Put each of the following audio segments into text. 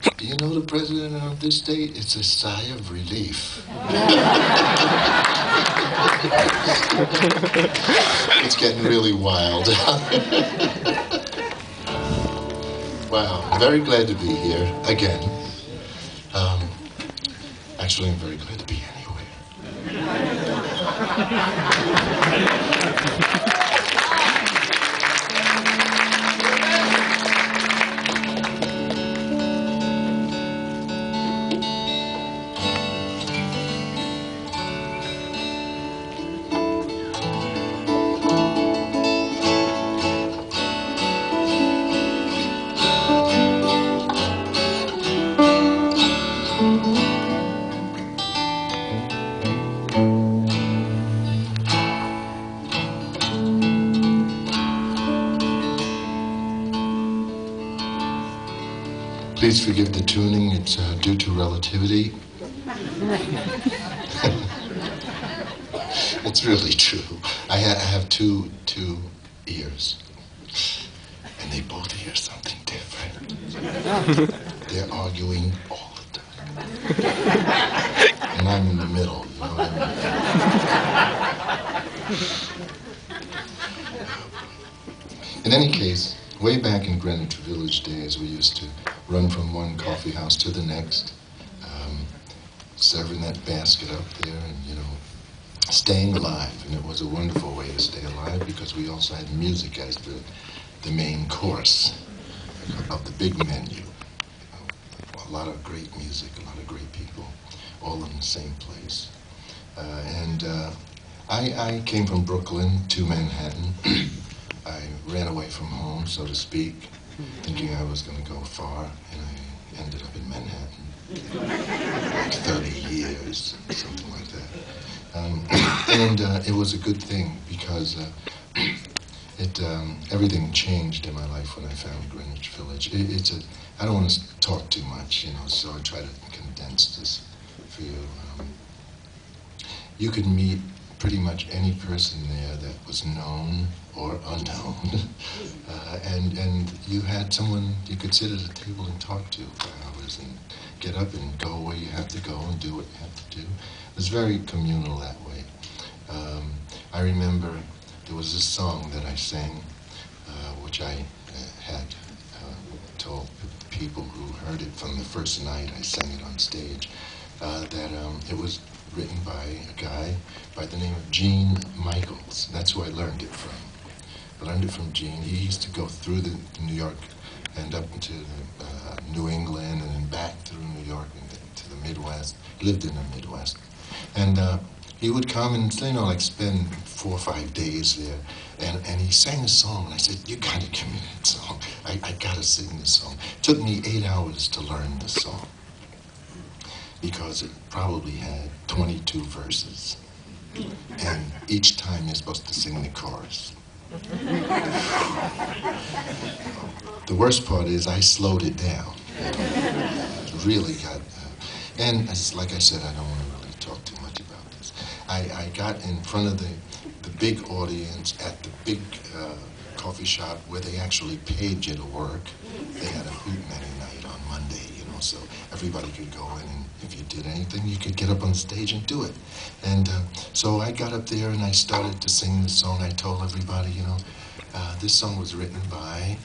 Do you know the president of this state? It's a sigh of relief. It's getting really wild. Wow, I'm very glad to be here again. Actually, I'm very glad to be anywhere. Please forgive the tuning, it's due to relativity. It's really true. I have two ears, and they both hear something different. They're arguing all the time. And I'm in the middle, you know what I mean? In any case, way back in Greenwich Village days, we used to run from one coffee house to the next, serving that basket up there and, you know, staying alive. And it was a wonderful way to stay alive because we also had music as the main course of the big menu. You know, a lot of great music, a lot of great people, all in the same place. I came from Brooklyn to Manhattan. I ran away from home, so to speak, thinking I was going to go far, and I ended up in Manhattan. Like 30 years, something like that. It was a good thing because everything changed in my life when I found Greenwich Village. I don't want to talk too much, you know, so I try to condense this for you. You could meet pretty much any person there that was known or unknown, and you had someone you could sit at a table and talk to for hours and get up and go where you have to go and do what you have to do. It was very communal that way. I remember there was this song that I sang, which I had told people who heard it from the first night I sang it on stage, that it was written by a guy by the name of Gene Michaels. That's who I learned it from. I learned it from Gene. He used to go through New York and up into New England and then back through New York and to the Midwest. He lived in the Midwest. And he would come and, you know, like spend 4 or 5 days there. And he sang a song, and I said, you gotta give me that song. I gotta sing this song. It took me 8 hours to learn the song because it probably had 22 verses. And each time you're supposed to sing the chorus. The worst part is I slowed it down. It really got, and like I said, I don't want to really talk too much about this. I got in front of the big audience at the big coffee shop where they actually paid you to work. They had a hootenanny night on Monday, you know, so everybody could go in, and if you did anything, you could get up on stage and do it. And so I got up there and I started to sing the song. I told everybody, you know, this song was written by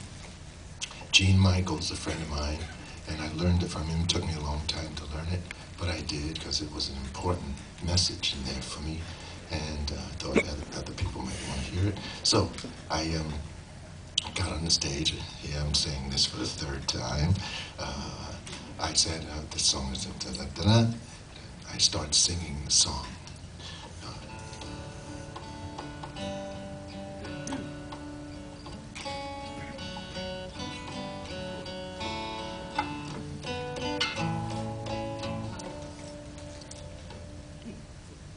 Gene Michaels, a friend of mine, and I learned it from him. It took me a long time to learn it, but I did because it was an important message in there for me, and I thought that other people might want to hear it. So I got on the stage, and here I'm saying this for the 3rd time. I said, this song is da-da-da-da. I start singing the song.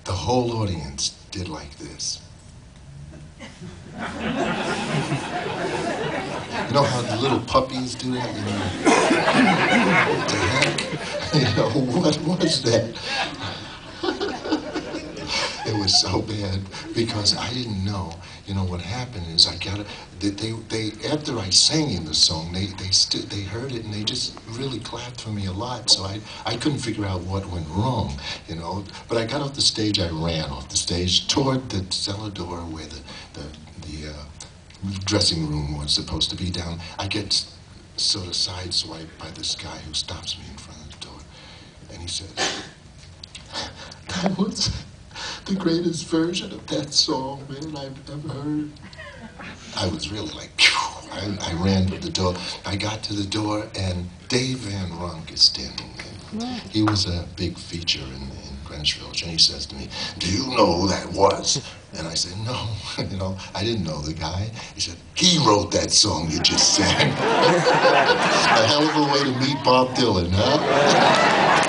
The whole audience did like this. You know how the little puppies do that? You know, what the heck? You know, what was that? It was so bad because I didn't know. you know, what happened is they after I sang in the song, they heard it and they just really clapped for me a lot. So I couldn't figure out what went wrong, you know. But I got off the stage, I ran off the stage toward the cellar door where the dressing room was supposed to be down. I get sort of sideswiped by this guy who stops me in front of the door. And he said, "That was the greatest version of that song, man, I've ever heard." I was really like, phew. I ran to the door. I got to the door, and Dave Van Ronk is standing there. He was a big feature in Greenwich Village, and he says to me, "Do you know who that was?" And I said, "No." You know, I didn't know the guy. He said, "He wrote that song you just sang." A hell of a way to meet Bob Dylan, huh?